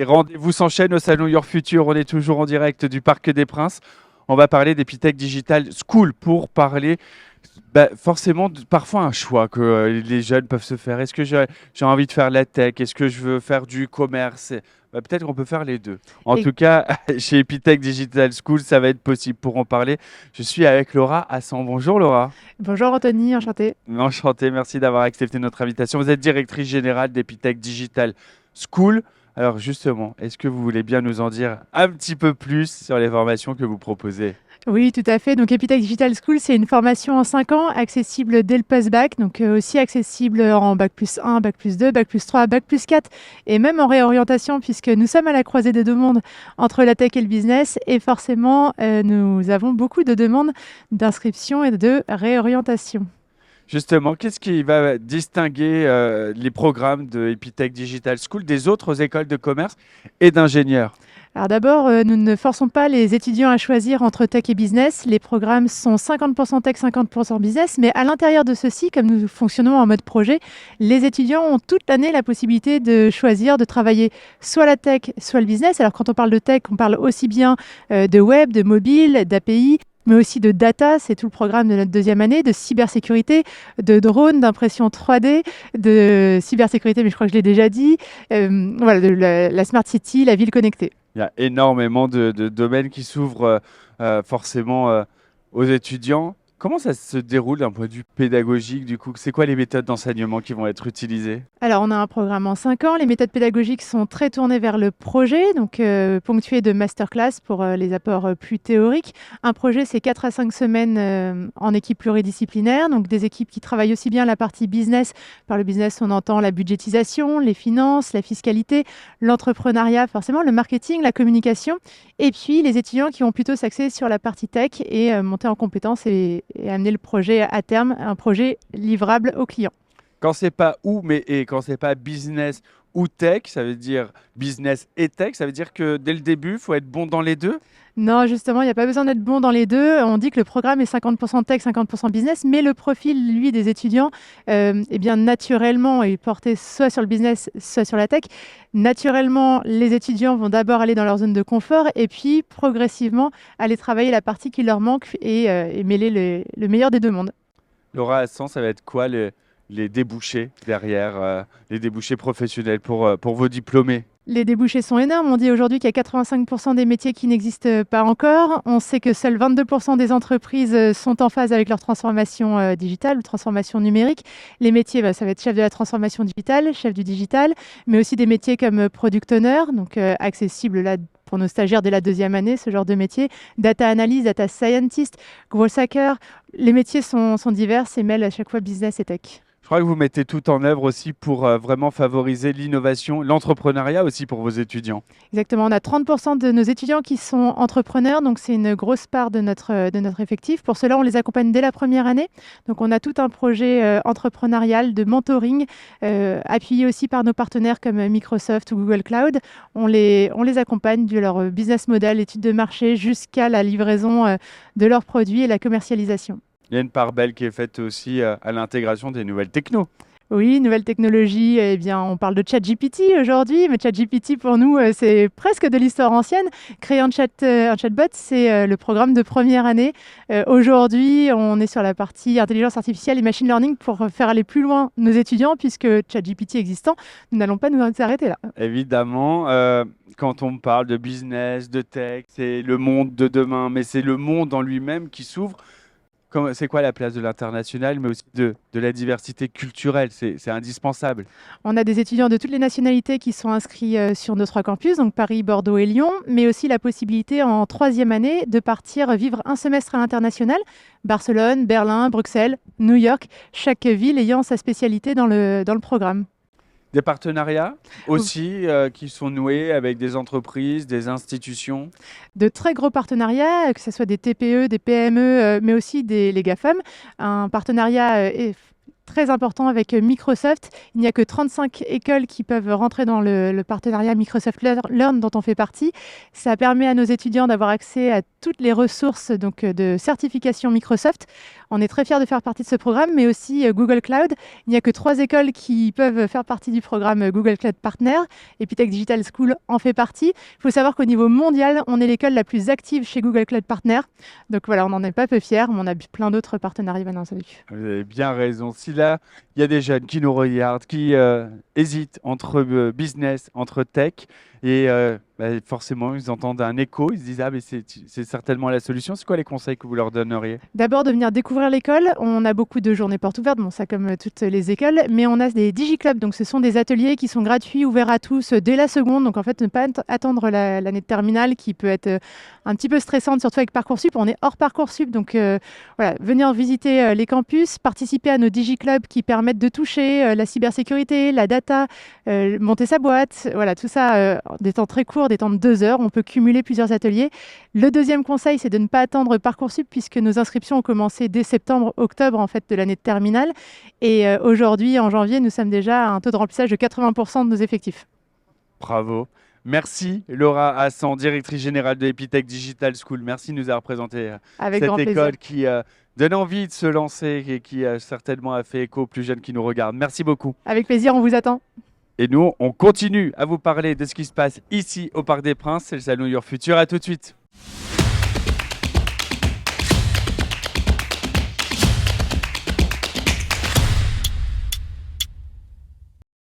Les rendez-vous s'enchaînent au Salon Your Future. On est toujours en direct du Parc des Princes. On va parler d'Epitech Digital School pour parler forcément parfois un choix que les jeunes peuvent se faire. Est-ce que j'ai envie de faire la tech? Est-ce que je veux faire du commerce? Peut-être qu'on peut faire les deux. En Et tout cas, chez Epitech Digital School, ça va être possible. Pour en parler, je suis avec Laura Hassan. Bonjour Laura. bonjour Anthony, enchanté. Enchanté, merci d'avoir accepté notre invitation. Vous êtes directrice générale d'Epitech Digital School. Alors justement, est-ce que vous voulez bien nous en dire un petit peu plus sur les formations que vous proposez? Oui, tout à fait. Donc Epitech Digital School, c'est une formation en 5 ans, accessible dès le post-bac, donc aussi accessible en bac plus 1, bac plus 2, bac plus 3, bac plus 4, et même en réorientation, puisque nous sommes à la croisée des deux mondes entre la tech et le business, et forcément, nous avons beaucoup de demandes d'inscription et de réorientation. Justement, qu'est-ce qui va distinguer les programmes de Epitech Digital School des autres écoles de commerce et d'ingénieurs? Alors d'abord, nous ne forçons pas les étudiants à choisir entre tech et business. Les programmes sont 50% tech, 50% business, mais à l'intérieur de ceci, comme nous fonctionnons en mode projet, les étudiants ont toute l'année la possibilité de choisir de travailler soit la tech, soit le business. Alors quand on parle de tech, on parle aussi bien de web, de mobile, d'API, mais aussi de data, c'est tout le programme de notre deuxième année, de cybersécurité, de drone, d'impression 3D, de cybersécurité, mais je crois que je l'ai déjà dit, voilà, de la smart city, la ville connectée. Il y a énormément de domaines qui s'ouvrent forcément aux étudiants. Comment ça se déroule d'un point de vue pédagogique du coup? C'est quoi les méthodes d'enseignement qui vont être utilisées? Alors, on a un programme en 5 ans. Les méthodes pédagogiques sont très tournées vers le projet, donc ponctuées de masterclass pour les apports plus théoriques. Un projet, c'est 4 à 5 semaines en équipe pluridisciplinaire, donc des équipes qui travaillent aussi bien la partie business. Par le business, on entend la budgétisation, les finances, la fiscalité, l'entrepreneuriat, forcément, le marketing, la communication. Et puis, les étudiants qui vont plutôt s'axer sur la partie tech et monter en compétences et amener le projet à terme, un projet livrable aux clients. Quand c'est pas ou, mais et quand c'est pas business ou tech, ça veut dire business et tech, ça veut dire que dès le début, il faut être bon dans les deux. Non, justement, il n'y a pas besoin d'être bon dans les deux. On dit que le programme est 50% tech, 50% business, mais le profil, lui, des étudiants, eh bien, naturellement, est porté soit sur le business, soit sur la tech. Naturellement, les étudiants vont d'abord aller dans leur zone de confort et puis, progressivement, aller travailler la partie qui leur manque et mêler le meilleur des deux mondes. Laura Hassan, ça va être quoi les débouchés derrière, les débouchés professionnels pour vos diplômés? Les débouchés sont énormes. On dit aujourd'hui qu'il y a 85% des métiers qui n'existent pas encore. On sait que seuls 22% des entreprises sont en phase avec leur transformation digitale ou transformation numérique. Les métiers, ça va être chef de la transformation digitale, chef du digital, mais aussi des métiers comme product owner, donc accessible là pour nos stagiaires dès la deuxième année, ce genre de métier. Data analyst, data scientist, growth hacker. Les métiers sont divers et mêlent à chaque fois business et tech. Je crois que vous mettez tout en œuvre aussi pour vraiment favoriser l'innovation, l'entrepreneuriat aussi pour vos étudiants. Exactement, on a 30% de nos étudiants qui sont entrepreneurs, donc c'est une grosse part de notre effectif. Pour cela, on les accompagne dès la première année. Donc on a tout un projet entrepreneurial de mentoring, appuyé aussi par nos partenaires comme Microsoft ou Google Cloud. On les accompagne de leur business model, études de marché, jusqu'à la livraison de leurs produits et la commercialisation. Il y a une part belle qui est faite aussi à l'intégration des nouvelles technos. Oui, nouvelle technologie, eh bien, on parle de ChatGPT aujourd'hui, mais ChatGPT pour nous, c'est presque de l'histoire ancienne. Créer un chatbot, c'est le programme de première année. Aujourd'hui, on est sur la partie intelligence artificielle et machine learning pour faire aller plus loin nos étudiants, puisque ChatGPT existant, nous n'allons pas nous arrêter là. Évidemment, quand on parle de business, de tech, c'est le monde de demain, mais c'est le monde en lui-même qui s'ouvre. C'est quoi la place de l'international, mais aussi de la diversité culturelle? C'est indispensable. On a des étudiants de toutes les nationalités qui sont inscrits sur nos 3 campus, donc Paris, Bordeaux et Lyon, mais aussi la possibilité en troisième année de partir vivre un semestre à l'international, Barcelone, Berlin, Bruxelles, New York, chaque ville ayant sa spécialité dans le programme. Des partenariats aussi qui sont noués avec des entreprises, des institutions. De très gros partenariats, que ce soit des TPE, des PME, mais aussi les GAFAM. Un partenariat très important avec Microsoft. Il n'y a que 35 écoles qui peuvent rentrer dans le partenariat Microsoft Learn dont on fait partie. Ça permet à nos étudiants d'avoir accès à toutes les ressources donc, de certification Microsoft. On est très fiers de faire partie de ce programme, mais aussi Google Cloud. Il n'y a que 3 écoles qui peuvent faire partie du programme Google Cloud Partner. Epitech Digital School en fait partie. Il faut savoir qu'au niveau mondial, on est l'école la plus active chez Google Cloud Partner. Donc voilà, on n'en est pas peu fiers, mais on a plein d'autres partenariats dans sa vie. Vous avez bien raison. Si là, il y a des jeunes qui nous regardent, qui hésitent entre business, entre tech, et forcément, ils entendent un écho, ils se disent, ah, mais c'est certainement la solution. C'est quoi les conseils que vous leur donneriez? D'abord, de venir découvrir l'école. On a beaucoup de journées portes ouvertes, bon, ça comme toutes les écoles, mais on a des DigiClubs, donc ce sont des ateliers qui sont gratuits, ouverts à tous dès la seconde. Donc en fait, ne pas attendre l'année de terminale qui peut être un petit peu stressante, surtout avec Parcoursup. On est hors Parcoursup, donc voilà, venir visiter les campus, participer à nos DigiClubs qui permettent de toucher la cybersécurité, la data, monter sa boîte, voilà, tout ça, des temps très courts, des temps de 2 heures. On peut cumuler plusieurs ateliers. Le deuxième conseil, c'est de ne pas attendre Parcoursup puisque nos inscriptions ont commencé dès septembre-octobre en fait, de l'année de terminale. Et aujourd'hui, en janvier, nous sommes déjà à un taux de remplissage de 80% de nos effectifs. Bravo. Merci Laura Hassan, directrice générale de Epitech Digital School. Merci de nous avoir présenté Avec cette grand plaisir. école qui donne envie de se lancer et qui certainement a fait écho aux plus jeunes qui nous regardent. Merci beaucoup. Avec plaisir, on vous attend. Et nous, on continue à vous parler de ce qui se passe ici au Parc des Princes. C'est le Salon Your Future. À tout de suite.